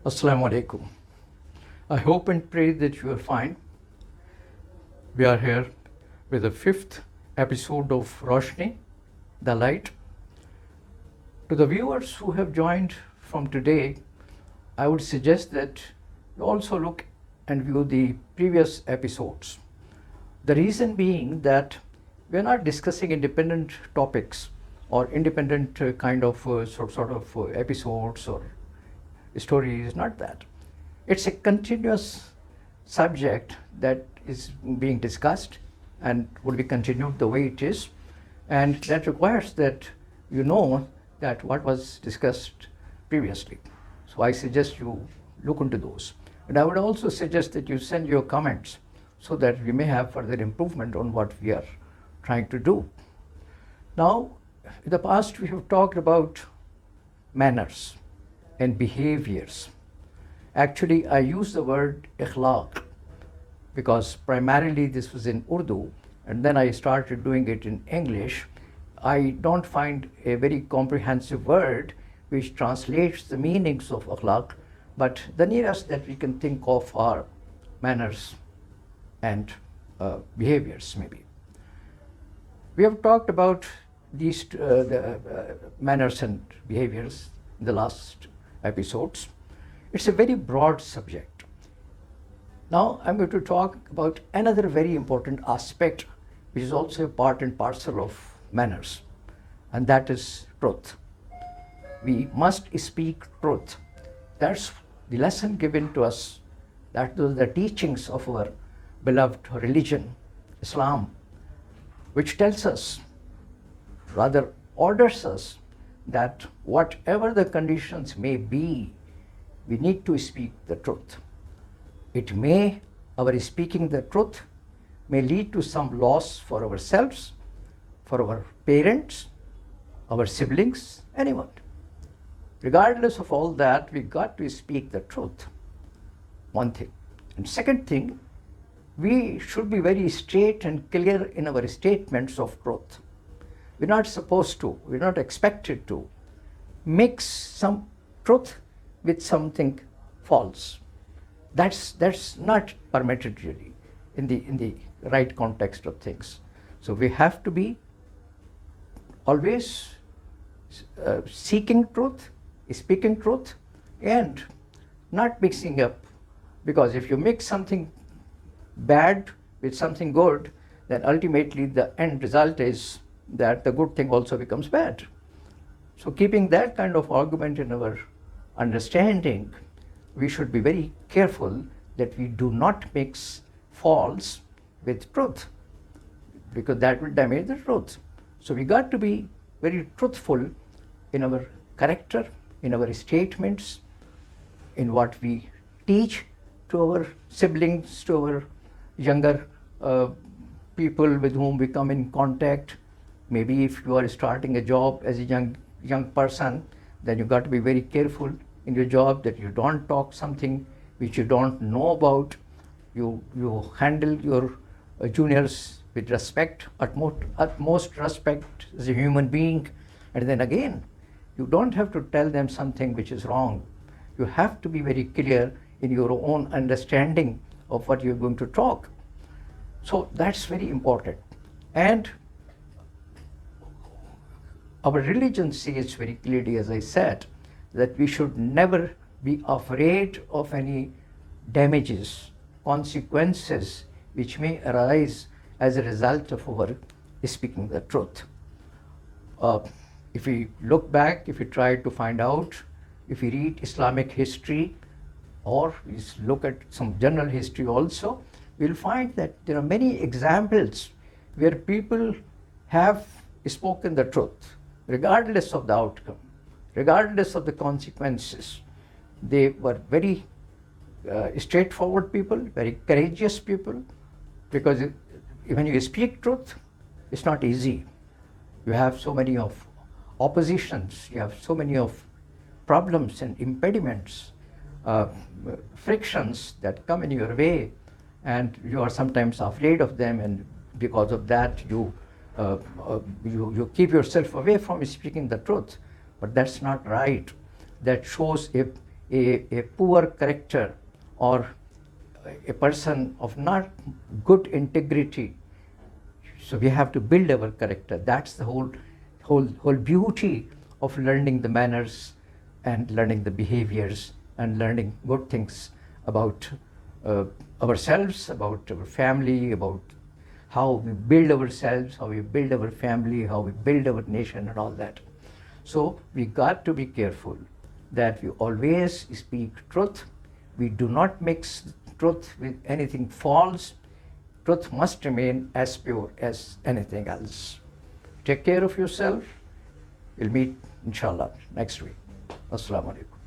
Assalamu alaikum. I hope and pray that you are fine. We are here with the fifth episode of Roshni, the light. To the viewers who have joined from today, I would suggest that you also look and view the previous episodes. The reason being that we are not discussing independent topics or independent sort of episodes or stories, not that. It's a continuous subject that is being discussed and will be continued the way it is, and that requires that you know that what was discussed previously. So I suggest you look into those. And I would also suggest that you send your comments so that we may have further improvement on what we are trying to do. Now, in the past we have talked about manners and behaviors. Actually, I use the word ikhlaq because primarily this was in Urdu, and then I started doing it in English. I don't find a very comprehensive word which translates the meanings of akhlaq, but the nearest that we can think of are manners and behaviors, maybe. We have talked about these manners and behaviors in the last episodes. It's a very broad subject. Now I'm going to talk about another very important aspect which is also a part and parcel of manners, and that is truth. We must speak truth. That's the lesson given to us. That was the teachings of our beloved religion, Islam, which tells us, rather orders us, that whatever the conditions may be, we need to speak the truth. Our speaking the truth may lead to some loss for ourselves, for our parents, our siblings, anyone. Regardless of all that, we got to speak the truth. One thing. And second thing, we should be very straight and clear in our statements of truth. We're not supposed to, we're not expected to mix some truth with something false. That's not permitted really in the right context of things. So we have to be always seeking truth, speaking truth, and not mixing up. Because if you mix something bad with something good, then ultimately the end result is that the good thing also becomes bad. So keeping that kind of argument in our understanding, we should be very careful that we do not mix false with truth, because that will damage the truth. So we got to be very truthful in our character, in our statements, in what we teach to our siblings, to our younger people with whom we come in contact. Maybe if you are starting a job as a young person, then you got to be very careful in your job that you don't talk something which you don't know about. You handle your juniors with respect, utmost respect as a human being. And then again, you don't have to tell them something which is wrong. You have to be very clear in your own understanding of what you're going to talk. So that's very important. And our religion says very clearly, as I said, that we should never be afraid of any damages, consequences which may arise as a result of our speaking the truth. If we look back, if we try to find out, if we read Islamic history or we look at some general history also, we'll find that there are many examples where people have spoken the truth, regardless of the outcome, regardless of the consequences. They were very straightforward people, very courageous people, because when you speak truth, it's not easy. You have so many of oppositions, you have so many of problems and impediments, frictions that come in your way, and you are sometimes afraid of them, and because of that you keep yourself away from speaking the truth. But that's not right. That shows a a poor character or a person of not good integrity. So we have to build our character. That's the whole beauty of learning the manners and learning the behaviors and learning good things about ourselves, about our family, about how we build ourselves, how we build our family, how we build our nation and all that. So we got to be careful that we always speak truth. We do not mix truth with anything false. Truth must remain as pure as anything else. Take care of yourself. We'll meet, inshallah, next week. Assalamu alaikum.